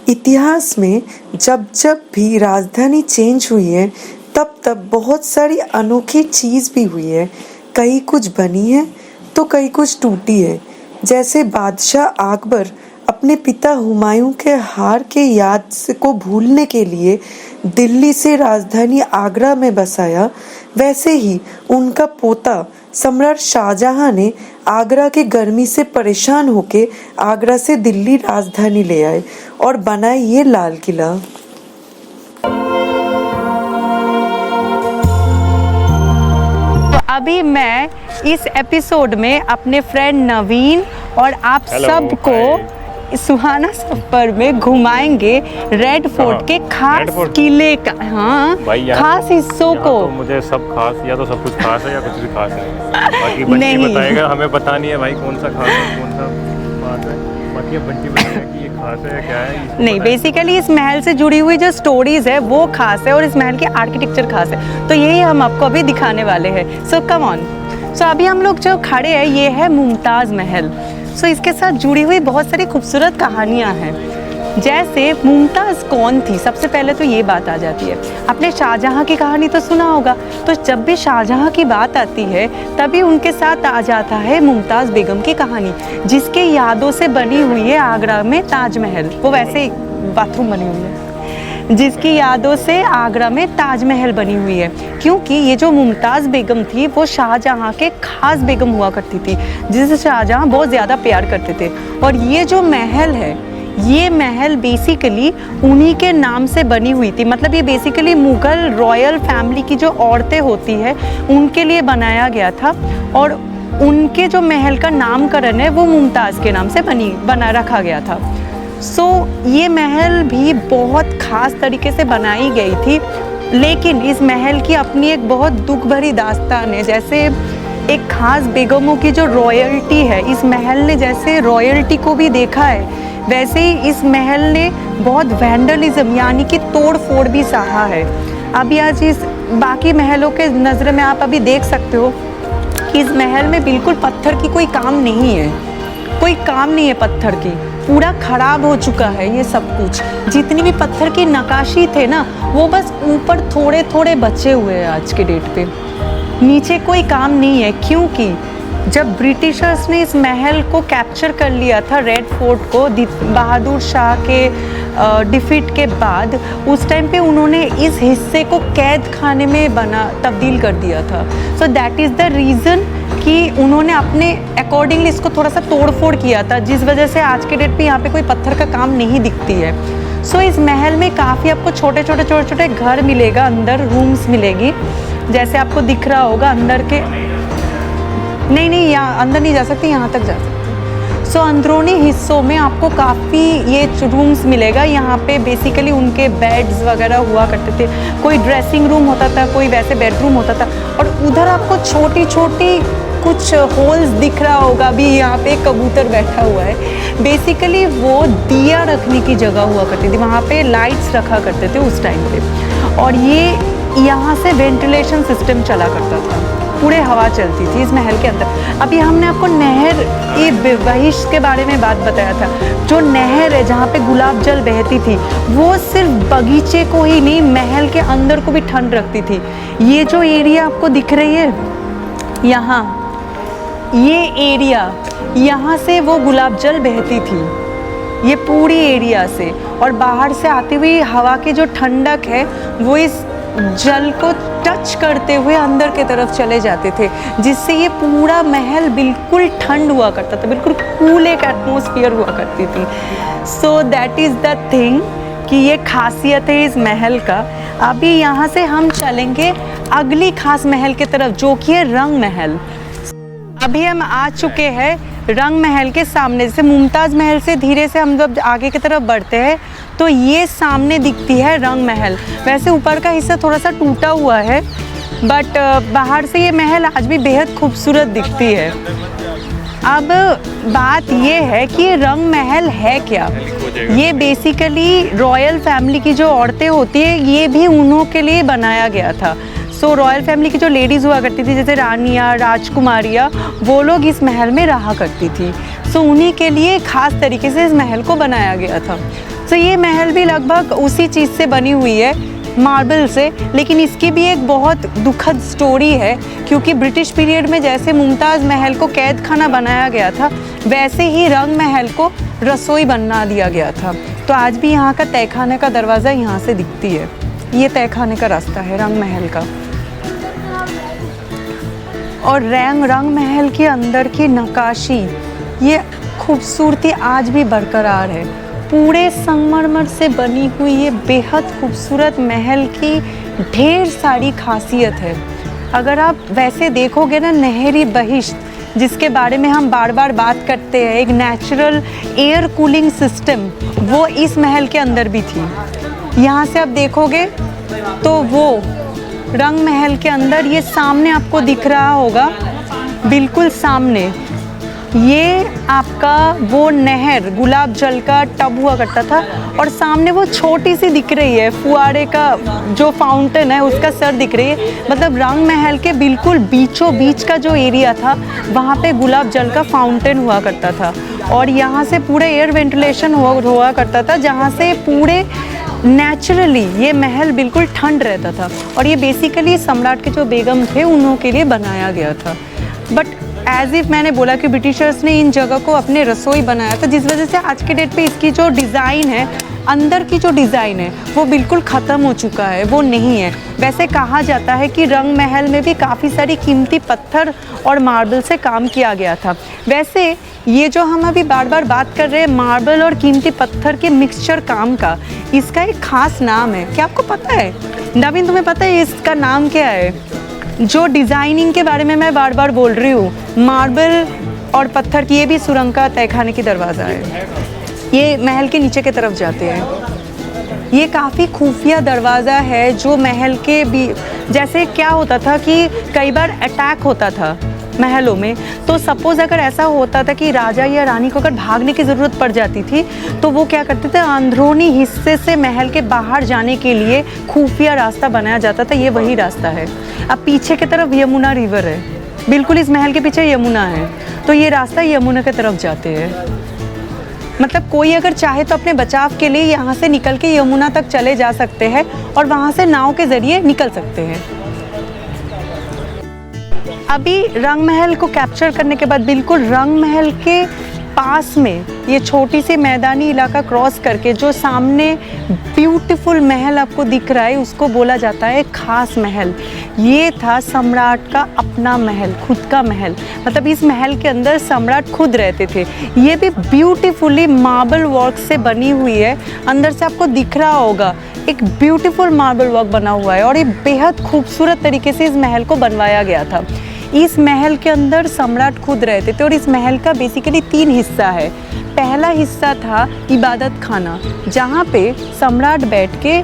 इतिहास में जब जब भी राजधानी चेंज हुई है तब तब बहुत सारी अनोखी चीज़ भी हुई है। कहीं कुछ बनी है तो कहीं कुछ टूटी है। जैसे बादशाह अकबर अपने पिता हुमायूं के हार के याद को भूलने के लिए दिल्ली से राजधानी आगरा में बसाया, वैसे ही उनका पोता सम्राट शाहजहां ने आगरा के गर्मी से परेशान होकर आगरा से दिल्ली राजधानी ले आए और बनाए ये लाल किला। अभी मैं इस एपिसोड में अपने फ्रेंड नवीन और आप सबको सुहाना सफर में घुमाएंगे रेड फोर्ट के खास किले का, हाँ खास हिस्सों को। तो मुझे सब खास, या तो सब कुछ खास है या कुछ भी खास है, बाकी बंटी बताएगा। हमें पता नहीं है भाई कौन सा खास है कौन सा बात है, बाकी बंटी बताएगा कि ये खास है क्या है। नहीं, बेसिकली इस महल से जुड़ी हुई जो स्टोरीज है वो खास है और इस महल की आर्किटेक्चर खास है, तो यही हम आपको अभी दिखाने वाले हैं। सो कम ऑन। सो अभी हम लोग जो खड़े हैं ये है मुमताज़ महल। सो इसके साथ जुड़ी हुई बहुत सारी खूबसूरत कहानियाँ हैं। जैसे मुमताज़ कौन थी, सबसे पहले तो ये बात आ जाती है। आपने शाहजहाँ की कहानी तो सुना होगा, तो जब भी शाहजहाँ की बात आती है तभी उनके साथ आ जाता है मुमताज़ बेगम की कहानी, जिसके यादों से बनी हुई है आगरा में ताजमहल। वो वैसे बाथरूम बनी हुई है जिसकी यादों से आगरा में ताजमहल बनी हुई है, क्योंकि ये जो मुमताज़ बेगम थी वो शाहजहाँ के खास बेगम हुआ करती थी, जिसे शाहजहाँ बहुत ज़्यादा प्यार करते थे। और ये जो महल है, ये महल बेसिकली उन्हीं के नाम से बनी हुई थी। मतलब ये बेसिकली मुग़ल रॉयल फैमिली की जो औरतें होती है उनके लिए बनाया गया था, और उनके जो महल का नामकरण है वो मुमताज़ के नाम से बना रखा गया था। सो ये महल भी बहुत ख़ास तरीके से बनाई गई थी, लेकिन इस महल की अपनी एक बहुत दुख भरी दास्तान है। जैसे एक ख़ास बेगमों की जो रॉयल्टी है, इस महल ने जैसे रॉयल्टी को भी देखा है, वैसे ही इस महल ने बहुत वैंडलिज्म यानी कि तोड़ फोड़ भी सहा है। अभी आज इस बाकी महलों के नज़र में आप अभी देख सकते हो कि इस महल में बिल्कुल पत्थर की कोई काम नहीं है, कोई काम नहीं है पत्थर की, पूरा ख़राब हो चुका है ये सब कुछ। जितनी भी पत्थर की नक्काशी थे ना, वो बस ऊपर थोड़े थोड़े बचे हुए हैं आज के डेट पे, नीचे कोई काम नहीं है। क्योंकि जब ब्रिटिशर्स ने इस महल को कैप्चर कर लिया था, रेड फोर्ट को, बहादुर शाह के डिफीट के बाद, उस टाइम पे उन्होंने इस हिस्से को कैद खाने में तब्दील कर दिया था। So that is the reason कि उन्होंने अपने अकॉर्डिंगली इसको थोड़ा सा तोड़ फोड़ किया था, जिस वजह से आज के डेट पे यहाँ पे कोई पत्थर का काम नहीं दिखती है। सो इस महल में काफ़ी आपको छोटे छोटे घर मिलेगा, अंदर रूम्स मिलेगी, जैसे आपको दिख रहा होगा अंदर के। नहीं, यहाँ अंदर नहीं जा सकते, यहाँ तक जा सकते। सो अंदरूनी हिस्सों में आपको काफ़ी ये रूम्स मिलेगा। यहाँ पे बेसिकली उनके बेड्स वगैरह हुआ करते थे, कोई ड्रेसिंग रूम होता था, कोई वैसे बेडरूम होता था। और उधर आपको छोटी छोटी कुछ होल्स दिख रहा होगा, अभी यहाँ पे कबूतर बैठा हुआ है। बेसिकली वो दिया रखने की जगह हुआ करती थी, वहाँ पे लाइट्स रखा करते थे उस टाइम पे, और ये यहाँ से वेंटिलेशन सिस्टम चला करता था, पूरे हवा चलती थी इस महल के अंदर। अभी हमने आपको नहर ये बहिश के बारे में बात बताया था। जो नहर है जहाँ पे गुलाब जल बहती थी, वो सिर्फ बगीचे को ही नहीं, महल के अंदर को भी ठंड रखती थी। ये जो एरिया आपको दिख रही है यहाँ, ये एरिया, यहाँ से वो गुलाब जल बहती थी, ये पूरी एरिया से, और बाहर से आती हुई हवा की जो ठंडक है वो इस जल को टच करते हुए अंदर की तरफ चले जाते थे, जिससे ये पूरा महल बिल्कुल ठंड हुआ करता था, बिल्कुल कूल एक एटमॉस्फेयर हुआ करती थी। So that is the thing कि ये खासियत है इस महल का। अभी यहाँ से हम चलेंगे अगली खास महल की तरफ, जो कि है रंग महल। अभी हम आ चुके हैं रंग महल के सामने। जैसे मुमताज़ महल से धीरे से हम जब आगे की तरफ बढ़ते हैं तो ये सामने दिखती है रंग महल। वैसे ऊपर का हिस्सा थोड़ा सा टूटा हुआ है, बट बाहर से ये महल आज भी बेहद खूबसूरत दिखती है। अब बात ये है कि ये रंग महल है क्या। ये बेसिकली रॉयल फैमिली की जो औरतें होती है, ये भी उन्हों के लिए बनाया गया था। सो रॉयल फैमिली की जो लेडीज़ हुआ करती थी, जैसे रानियाँ, राजकुमारियाँ, वो लोग इस महल में रहा करती थी। सो उन्हीं के लिए ख़ास तरीके से इस महल को बनाया गया था। तो ये महल भी लगभग उसी चीज़ से बनी हुई है, मार्बल से। लेकिन इसकी भी एक बहुत दुखद स्टोरी है, क्योंकि ब्रिटिश पीरियड में जैसे मुमताज़ महल को कैद खाना बनाया गया था, वैसे ही रंग महल को रसोई बना दिया गया था। तो आज भी यहाँ का तहखाने का दरवाज़ा यहाँ से दिखती है। ये तहखाने का रास्ता है रंग महल का। और रंग महल के अंदर की नक्काशी, ये खूबसूरती आज भी बरकरार है। पूरे संगमरमर से बनी हुई ये बेहद खूबसूरत महल की ढेर सारी खासियत है। अगर आप वैसे देखोगे ना, नहरी बहिश्त जिसके बारे में हम बार बार बात करते हैं, एक नेचुरल एयर कूलिंग सिस्टम, वो इस महल के अंदर भी थी। यहाँ से आप देखोगे तो वो रंग महल के अंदर, ये सामने आपको दिख रहा होगा, बिल्कुल सामने, ये आपका वो नहर गुलाब जल का टब हुआ करता था। और सामने वो छोटी सी दिख रही है फुआरे का जो फाउंटेन है, उसका सर दिख रही है। मतलब रंग महल के बिल्कुल बीचों बीच का जो एरिया था, वहाँ पे गुलाब जल का फाउंटेन हुआ करता था। और यहाँ से पूरे एयर वेंटिलेशन हुआ करता था, जहाँ से पूरे नेचुरली ये महल बिल्कुल ठंड रहता था। और ये बेसिकली सम्राट के जो बेगम थे उन्हों के लिए बनाया गया था। बट एज इफ़ मैंने बोला कि ब्रिटिशर्स ने इन जगह को अपने रसोई बनाया था, जिस वजह से आज के डेट पे इसकी जो डिज़ाइन है, अंदर की जो डिज़ाइन है, वो बिल्कुल ख़त्म हो चुका है, वो नहीं है। वैसे कहा जाता है कि रंग महल में भी काफ़ी सारी कीमती पत्थर और मार्बल से काम किया गया था। वैसे ये जो हम अभी बार बार बात कर रहे हैं मार्बल और कीमती पत्थर के मिक्सचर काम का, इसका एक ख़ास नाम है। क्या आपको पता है नवीन, तुम्हें पता है इसका नाम क्या है? जो डिज़ाइनिंग के बारे में मैं बार बार बोल रही हूँ, मार्बल और पत्थर की, ये भी सुरंग का तहखाने की दरवाज़ा है। ये महल के नीचे की तरफ जाते हैं। ये काफ़ी खुफिया दरवाज़ा है जो महल के भी, जैसे क्या होता था कि कई बार अटैक होता था महलों में, तो सपोज़ अगर ऐसा होता था कि राजा या रानी को अगर भागने की ज़रूरत पड़ जाती थी, तो वो क्या करते थे, अंदरूनी हिस्से से महल के बाहर जाने के लिए खुफिया रास्ता बनाया जाता था। ये वही रास्ता है। अब पीछे की तरफ यमुना रिवर है, बिल्कुल इस महल के पीछे यमुना है, तो ये रास्ता यमुना की तरफ जाते हैं। मतलब कोई अगर चाहे तो अपने बचाव के लिए यहाँ से निकल के यमुना तक चले जा सकते हैं और वहाँ से नाव के ज़रिए निकल सकते हैं। अभी रंग महल को कैप्चर करने के बाद बिल्कुल रंग महल के पास में ये छोटी सी मैदानी इलाका क्रॉस करके जो सामने ब्यूटीफुल महल आपको दिख रहा है, उसको बोला जाता है खास महल। ये था सम्राट का अपना महल, खुद का महल। मतलब इस महल के अंदर सम्राट खुद रहते थे। ये भी ब्यूटीफुली मार्बल वर्क से बनी हुई है। अंदर से आपको दिख रहा होगा एक ब्यूटीफुल मार्बल वर्क बना हुआ है और ये बेहद खूबसूरत तरीके से इस महल को बनवाया गया था। इस महल के अंदर सम्राट खुद रहते थे और इस महल का बेसिकली 3 हिस्सा है। पहला हिस्सा था इबादत खाना, जहाँ पे सम्राट बैठ के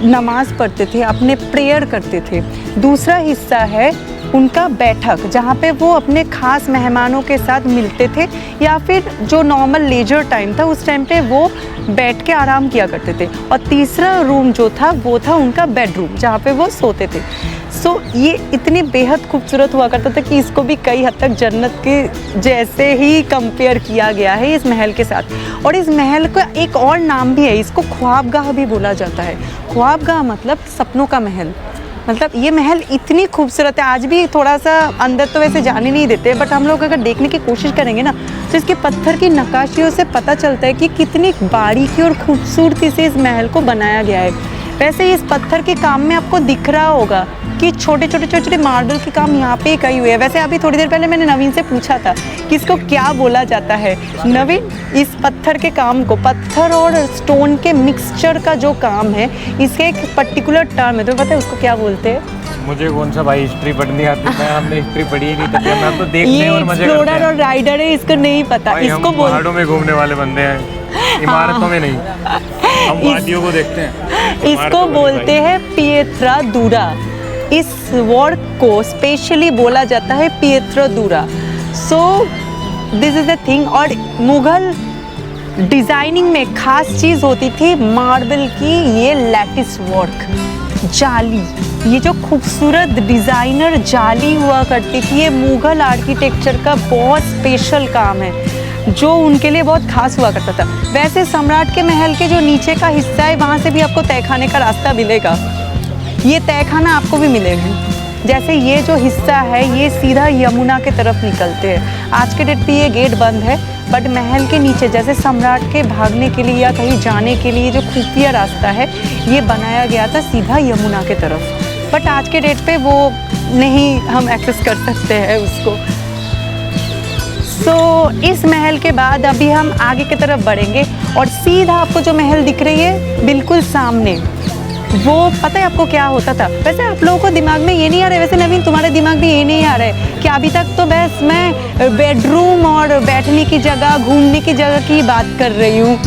नमाज पढ़ते थे, अपने प्रेयर करते थे। दूसरा हिस्सा है उनका बैठक, जहाँ पे वो अपने ख़ास मेहमानों के साथ मिलते थे या फिर जो नॉर्मल लेजर टाइम था उस टाइम पे वो बैठ के आराम किया करते थे। और तीसरा रूम जो था वो था उनका बेडरूम, जहाँ पे वो सोते थे। सो ये इतनी बेहद खूबसूरत हुआ करता था कि इसको भी कई हद तक जन्नत के जैसे ही कंपेयर किया गया है इस महल के साथ। और इस महल का एक और नाम भी है, इसको ख्वाबगाह भी बोला जाता है। ख्वाबगाह मतलब सपनों का महल। मतलब ये महल इतनी खूबसूरत है, आज भी थोड़ा सा अंदर तो वैसे जाने नहीं देते, बट हम लोग अगर देखने की कोशिश करेंगे ना तो इसके पत्थर की नक्काशियों से पता चलता है कि कितनी बारीकी और खूबसूरती से इस महल को बनाया गया है। वैसे इस पत्थर के काम में आपको दिख रहा होगा कि छोटे छोटे मार्बल के काम यहाँ पे कई हुए हैं। वैसे अभी थोड़ी देर पहले मैंने नवीन से पूछा था कि इसको क्या बोला जाता है। नवीन, इस पत्थर के काम को, पत्थर और स्टोन के मिक्सचर का जो काम है, इसके एक पर्टिकुलर टर्म है, तो पता है उसको क्या बोलते हैं? मुझे कौन सा भाई हिस्ट्री पढ़नी आती है, हमने हिस्ट्री पढ़ी ही नहीं, तब हम तो देखते और मजे करते हैं। ये एक्सप्लोरर और राइडर है, इसको नहीं पता। इसको पहाड़ों में घूमने वाले बंदे हैं, इमारतों में नहीं, हम वादियों को देखते हैं। इसको बोलते हैं पिएत्रा दूरा। इस वर्क को स्पेशली बोला जाता है पिएत्रा दूरा। So this is the thing. और मुगल डिजाइनिंग में खास चीज़ होती थी मार्बल की ये लैटिस वर्क, जाली। ये जो खूबसूरत डिज़ाइनर जाली हुआ करती थी, ये मुग़ल आर्किटेक्चर का बहुत स्पेशल काम है। जो उनके लिए बहुत खास हुआ करता था। वैसे सम्राट के महल के जो नीचे का हिस्सा है वहाँ से भी आपको तहखाने का रास्ता मिलेगा, ये तहखाना आपको भी मिलेगा। जैसे ये जो हिस्सा है ये सीधा यमुना के तरफ निकलते हैं। आज के डेट पे ये गेट बंद है, बट महल के नीचे जैसे सम्राट के भागने के लिए या कहीं जाने के लिए जो खुफिया रास्ता है ये बनाया गया था सीधा यमुना के तरफ, बट आज के डेट पे वो नहीं हम एक्सेस कर सकते हैं उसको। इस महल के बाद अभी हम आगे की तरफ बढ़ेंगे और सीधा आपको जो महल दिख रही है बिल्कुल सामने, वो पता है आपको क्या होता था? वैसे आप लोगों को दिमाग में ये नहीं आ रहा है, वैसे नवीन तुम्हारे दिमाग में ये नहीं आ रहा है कि अभी तक तो बस मैं बेडरूम और बैठने की जगह, घूमने की जगह की बात कर रही हूँ।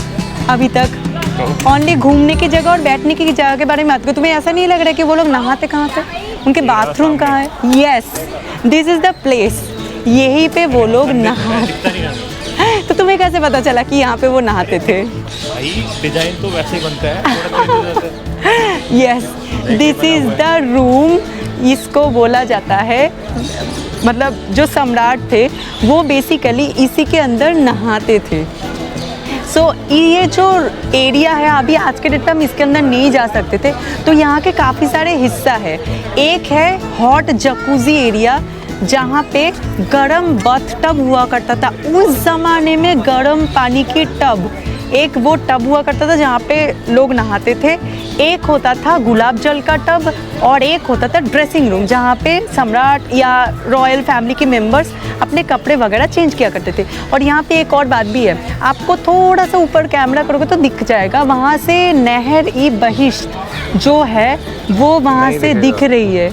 अभी तक ओनली घूमने की जगह और बैठने की जगह के बारे में बात करूँ। तुम्हें ऐसा नहीं लग रहा है कि वो लोग नहाते कहाँ थे, उनके बाथरूम कहाँ है? Yes, this is the place, यहीं पे वो लोग नहाते। तो तुम्हें कैसे पता चला कि यहाँ पे वो नहाते थे? भाई डिजाइन तो वैसे ही बनता है। Yes, this is the room, इसको बोला जाता है, मतलब जो सम्राट थे वो बेसिकली इसी के अंदर नहाते थे। ये जो एरिया है अभी आज के डेट पे हम इसके अंदर नहीं जा सकते थे, तो यहाँ के काफ़ी सारे हिस्सा है। एक है हॉट जकूजी एरिया जहाँ पे गरम बाथ टब हुआ करता था। उस ज़माने में गरम पानी की टब, एक वो टब हुआ करता था जहाँ पे लोग नहाते थे। एक होता था गुलाब जल का टब और एक होता था ड्रेसिंग रूम जहाँ पे सम्राट या रॉयल फैमिली के मेंबर्स अपने कपड़े वगैरह चेंज किया करते थे। और यहाँ पे एक और बात भी है, आपको थोड़ा सा ऊपर कैमरा करोगे तो दिख जाएगा, वहाँ से नहर ई बहिश्त जो है वो वहाँ से दिख रही है,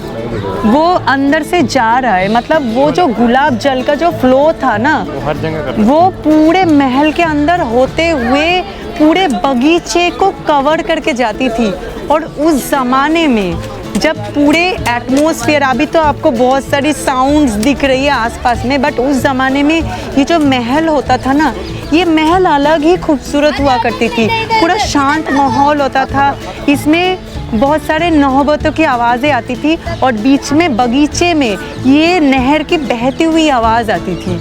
वो अंदर से जा रहा है। मतलब वो जो गुलाब जल का जो फ्लो था ना वो हर जगह वो पूरे महल के अंदर होते हुए पूरे बगीचे को कवर करके जाती थी। और उस ज़माने में जब पूरे एटमॉस्फेयर, अभी तो आपको बहुत सारी साउंड्स दिख रही है आसपास में, बट उस ज़माने में ये जो महल होता था ना, ये महल अलग ही खूबसूरत हुआ करती थी। पूरा शांत माहौल होता था, इसमें बहुत सारे नौबतों की आवाज़ें आती थी और बीच में बगीचे में ये नहर की बहती हुई आवाज़ आती थी।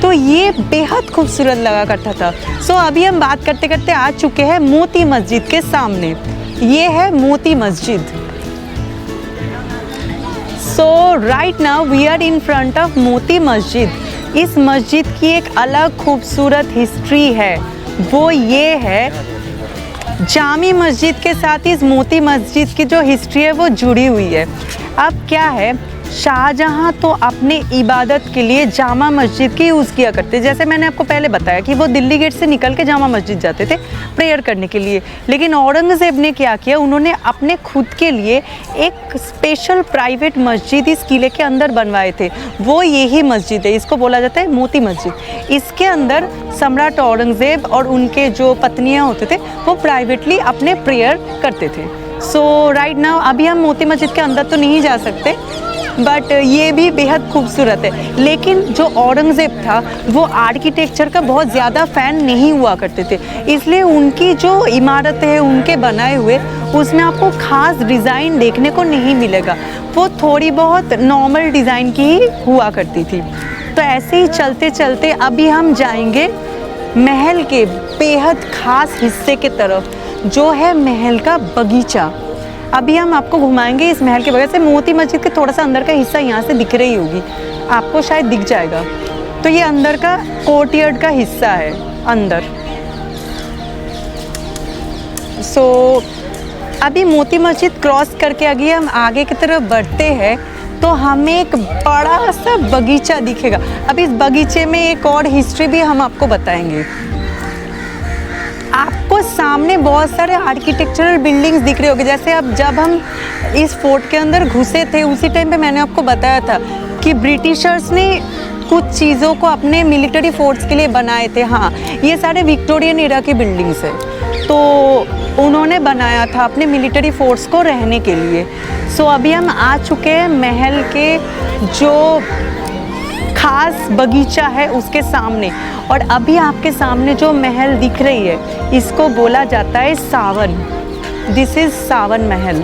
तो ये बेहद खूबसूरत लगा करता था। अभी हम बात करते करते आ चुके हैं मोती मस्जिद के सामने। ये है Moti Masjid. Right now we are in front of Moti Masjid. इस मस्जिद की एक अलग खूबसूरत हिस्ट्री है, वो ये है जामी मस्जिद के साथ इस मोती मस्जिद की जो हिस्ट्री है वो जुड़ी हुई है। अब क्या है, शाहजहाँ तो अपने इबादत के लिए जामा मस्जिद की यूज़ किया करते। जैसे मैंने आपको पहले बताया कि वो दिल्ली गेट से निकल के जामा मस्जिद जाते थे प्रेयर करने के लिए, लेकिन औरंगज़ेब ने क्या किया, उन्होंने अपने खुद के लिए एक स्पेशल प्राइवेट मस्जिद इस किले के अंदर बनवाए थे। वो यही मस्जिद है, इसको बोला जाता है मोती मस्जिद। इसके अंदर सम्राट औरंगज़ेब और उनके जो पत्नियाँ होते थे वो प्राइवेटली अपने प्रेयर करते थे। राइट नाउ अभी हम मोती मस्जिद के अंदर तो नहीं जा सकते, बट ये भी बेहद खूबसूरत है। लेकिन जो औरंगज़ेब था वो आर्किटेक्चर का बहुत ज़्यादा फ़ैन नहीं हुआ करते थे, इसलिए उनकी जो इमारतें हैं उनके बनाए हुए उसमें आपको ख़ास डिज़ाइन देखने को नहीं मिलेगा, वो थोड़ी बहुत नॉर्मल डिज़ाइन की ही हुआ करती थी। तो ऐसे ही चलते चलते अभी हम जाएंगे महल के बेहद ख़ास हिस्से के तरफ, जो है महल का बगीचा। अभी हम आपको घुमाएंगे इस महल के बगैर से। मोती मस्जिद के थोड़ा सा अंदर का हिस्सा यहाँ से दिख रही होगी, आपको शायद दिख जाएगा। तो ये अंदर का कोर्टयार्ड का हिस्सा है अंदर। अभी मोती मस्जिद क्रॉस करके आगे हम आगे की तरफ बढ़ते हैं तो हमें एक बड़ा सा बगीचा दिखेगा। अब इस बगीचे में एक और हिस्ट्री भी हम आपको बताएंगे। आपको सामने बहुत सारे आर्किटेक्चरल बिल्डिंग्स दिख रहे होंगे। जैसे अब जब हम इस फोर्ट के अंदर घुसे थे उसी टाइम पे मैंने आपको बताया था कि ब्रिटिशर्स ने कुछ चीज़ों को अपने मिलिट्री फोर्स के लिए बनाए थे। हाँ, ये सारे विक्टोरियन एरा की बिल्डिंग्स है, तो उन्होंने बनाया था अपने मिलिट्री फोर्स को रहने के लिए। अभी हम आ चुके हैं महल के जो खास बगीचा है उसके सामने, और अभी आपके सामने जो महल दिख रही है इसको बोला जाता है सावन। दिस इज सावन महल।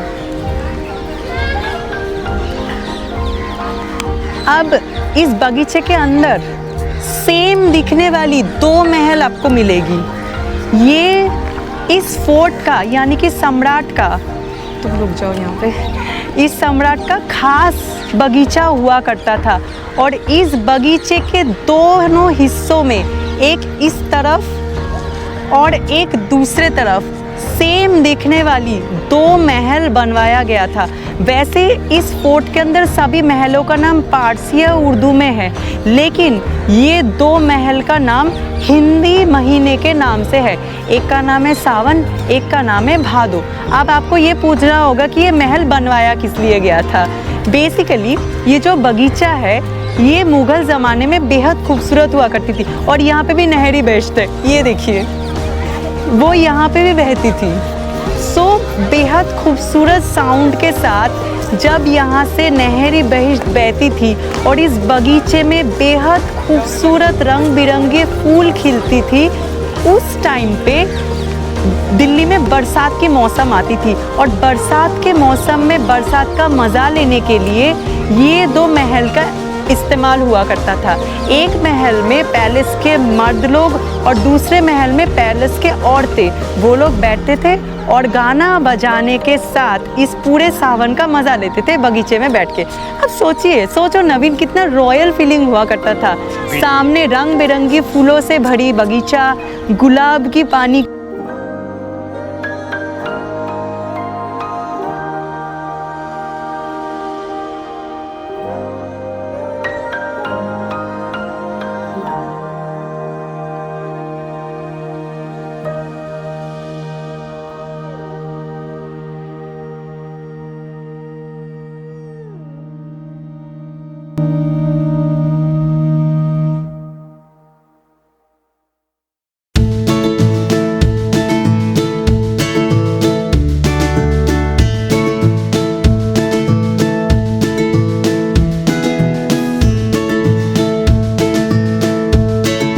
अब इस बगीचे के अंदर सेम दिखने वाली 2 महल आपको मिलेगी। ये इस फोर्ट का यानी कि सम्राट का, तुम रुक जाओ यहाँ पे, इस सम्राट का खास बगीचा हुआ करता था और इस बगीचे के दोनों हिस्सों में, एक इस तरफ और एक दूसरे तरफ, सेम दिखने वाली 2 महल बनवाया गया था। वैसे इस फोर्ट के अंदर सभी महलों का नाम पारसी या उर्दू में है, लेकिन ये 2 महल का नाम हिंदी महीने के नाम से है। एक का नाम है सावन, एक का नाम है भादो। अब आपको ये पूछना होगा कि ये महल बनवाया किस लिए गया था। बेसिकली ये जो बगीचा है ये मुग़ल ज़माने में बेहद खूबसूरत हुआ करती थी और यहाँ पे भी नहरी बेश्त है, ये देखिए वो यहाँ पे भी बहती थी। सो बेहद खूबसूरत साउंड के साथ जब यहाँ से नहरी बहती थी और इस बगीचे में बेहद खूबसूरत रंग बिरंगे फूल खिलती थी, उस टाइम पे दिल्ली में बरसात की मौसम आती थी और बरसात के मौसम में बरसात का मज़ा लेने के लिए ये 2 महल का इस्तेमाल हुआ करता था। एक महल में पैलेस के मर्द लोग और दूसरे महल में पैलेस के औरतें, वो लोग बैठते थे और गाना बजाने के साथ इस पूरे सावन का मज़ा लेते थे बगीचे में बैठ के। अब सोचो नवीन, कितना रॉयल फीलिंग हुआ करता था। सामने रंग बिरंगी फूलों से भरी बगीचा, गुलाब की पानी